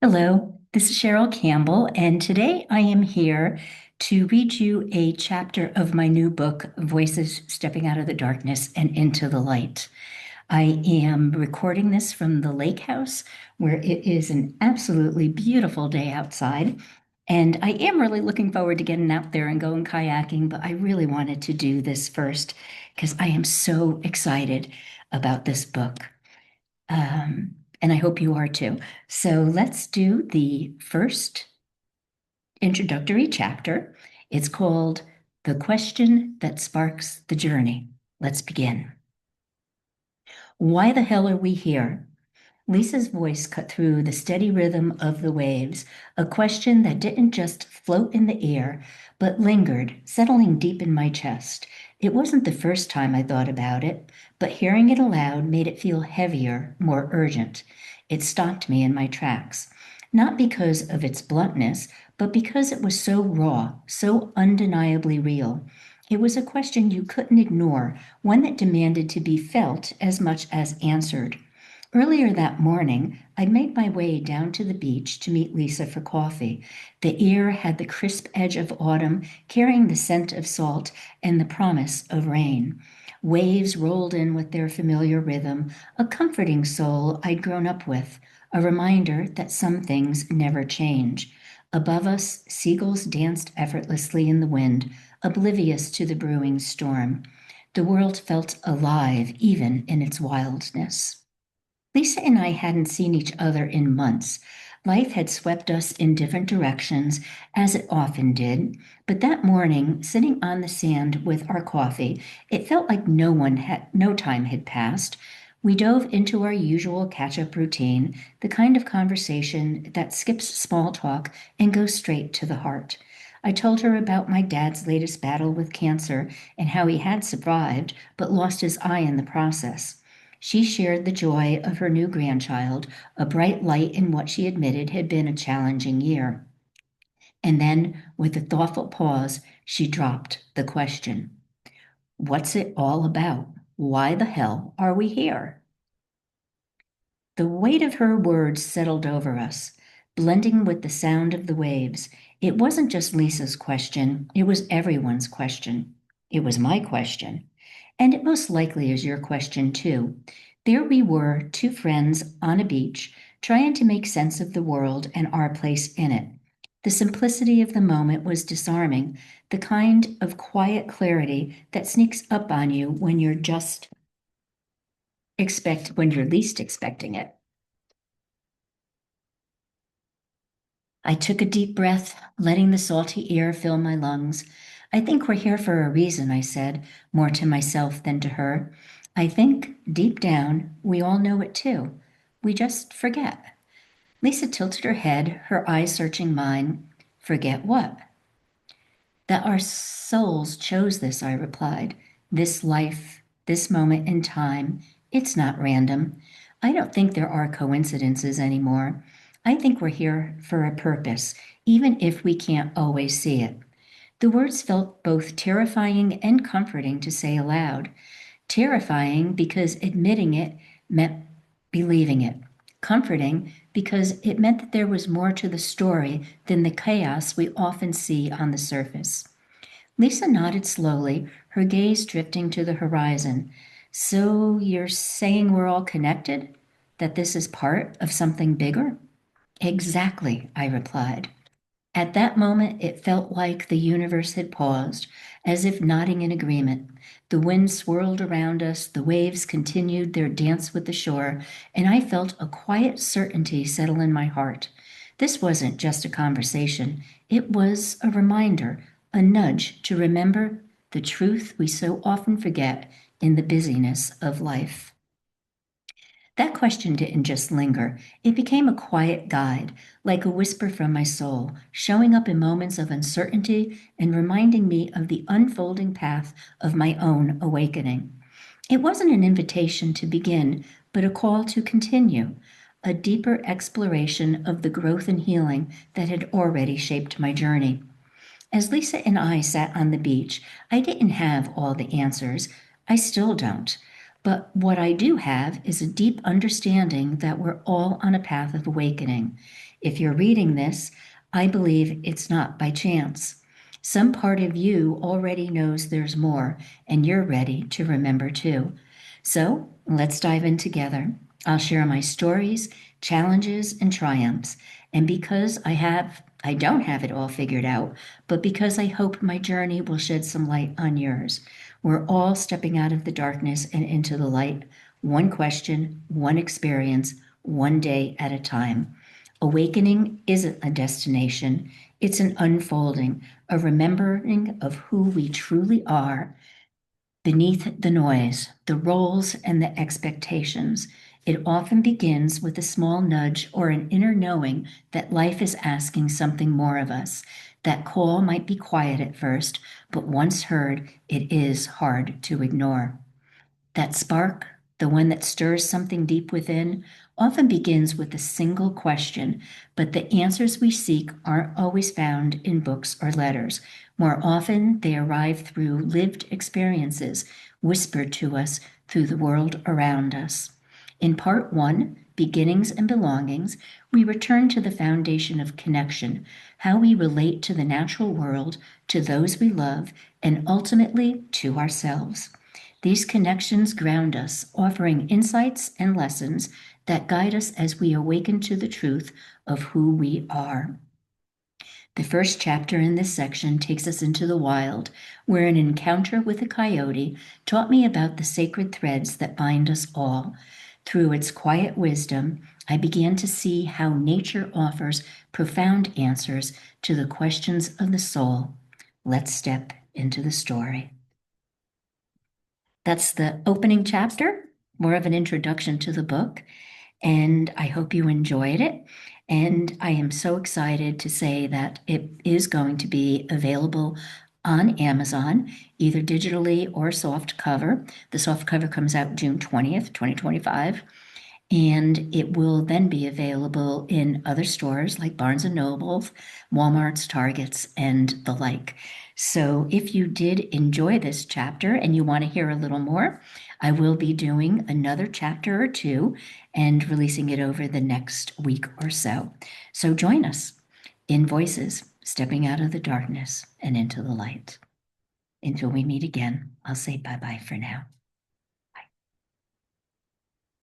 Hello, this is Cheryl Campbell, and today I am here to read you a chapter of my new book, Voices Stepping Out of the Darkness and Into the Light. I am recording this from the lake house where it is an absolutely beautiful day outside. And I am really looking forward to getting out there and going kayaking, but I really wanted to do this first because I am so excited about this book. And I hope you are too. So let's do the first introductory chapter. It's called The Question That Sparks the Journey. Let's begin. Why the hell are we here? Lisa's voice cut through the steady rhythm of the waves, a question that didn't just float in the air, but lingered, settling deep in my chest. It wasn't the first time I thought about it, but hearing it aloud made it feel heavier, more urgent. It stopped me in my tracks, not because of its bluntness, but because it was so raw, so undeniably real. It was a question you couldn't ignore, one that demanded to be felt as much as answered. Earlier that morning, I made my way down to the beach to meet Lisa for coffee. The air had the crisp edge of autumn, carrying the scent of salt and the promise of rain. Waves rolled in with their familiar rhythm, a comforting soul I'd grown up with, a reminder that some things never change. Above us, seagulls danced effortlessly in the wind, oblivious to the brewing storm. The world felt alive even in its wildness. Lisa and I hadn't seen each other in months. Life had swept us in different directions, as it often did, but that morning, sitting on the sand with our coffee, it felt like no time had passed. We dove into our usual catch-up routine, the kind of conversation that skips small talk and goes straight to the heart. I told her about my dad's latest battle with cancer and how he had survived, but lost his eye in the process. She shared the joy of her new grandchild, a bright light in what she admitted had been a challenging year. And then, with a thoughtful pause, she dropped the question: What's it all about? Why the hell are we here? The weight of her words settled over us, blending with the sound of the waves. It wasn't just Lisa's question, it was everyone's question. It was my question. And it most likely is your question too. There we were, two friends on a beach, trying to make sense of the world and our place in it. The simplicity of the moment was disarming, the kind of quiet clarity that sneaks up on you when you're least expecting it. I took a deep breath, letting the salty air fill my lungs. I think we're here for a reason, I said, more to myself than to her. I think, deep down, we all know it too. We just forget. Lisa tilted her head, her eyes searching mine. Forget what? That our souls chose this, I replied. This life, this moment in time, it's not random. I don't think there are coincidences anymore. I think we're here for a purpose, even if we can't always see it. The words felt both terrifying and comforting to say aloud. Terrifying because admitting it meant believing it. Comforting because it meant that there was more to the story than the chaos we often see on the surface. Lisa nodded slowly, her gaze drifting to the horizon. So you're saying we're all connected? That this is part of something bigger? Exactly, I replied. At that moment, it felt like the universe had paused, as if nodding in agreement. The wind swirled around us, the waves continued their dance with the shore, and I felt a quiet certainty settle in my heart. This wasn't just a conversation, it was a reminder, a nudge to remember the truth we so often forget in the busyness of life. That question didn't just linger, it became a quiet guide, like a whisper from my soul, showing up in moments of uncertainty and reminding me of the unfolding path of my own awakening. It wasn't an invitation to begin, but a call to continue, a deeper exploration of the growth and healing that had already shaped my journey. As Lisa and I sat on the beach, I didn't have all the answers. I still don't. But what I do have is a deep understanding that we're all on a path of awakening. If you're reading this, I believe it's not by chance. Some part of you already knows there's more, and you're ready to remember too. So let's dive in together. I'll share my stories, challenges, and triumphs. And because I don't have it all figured out, but because I hope my journey will shed some light on yours. We're all stepping out of the darkness and into the light, one question, one experience, one day at a time. Awakening isn't a destination, it's an unfolding, a remembering of who we truly are beneath the noise, the roles, and the expectations. It often begins with a small nudge or an inner knowing that life is asking something more of us. That call might be quiet at first, but once heard, it is hard to ignore. That spark, the one that stirs something deep within, often begins with a single question, but the answers we seek aren't always found in books or letters. More often, they arrive through lived experiences, whispered to us through the world around us. In part one, Beginnings and Belongings, we return to the foundation of connection, how we relate to the natural world, to those we love, and ultimately to ourselves. These connections ground us, offering insights and lessons that guide us as we awaken to the truth of who we are. The first chapter in this section takes us into the wild, where an encounter with a coyote taught me about the sacred threads that bind us all. Through its quiet wisdom, I began to see how nature offers profound answers to the questions of the soul. Let's step into the story. That's the opening chapter, more of an introduction to the book, and I hope you enjoyed it. And I am so excited to say that it is going to be available on Amazon, either digitally or soft cover. The soft cover comes out June 20th, 2025. And it will then be available in other stores like Barnes and Nobles, Walmart's, Targets, and the like. So if you did enjoy this chapter and you want to hear a little more, I will be doing another chapter or two and releasing it over the next week or so. So join us in Voices, stepping out of the darkness and into the light. Until we meet again, I'll say bye-bye for now.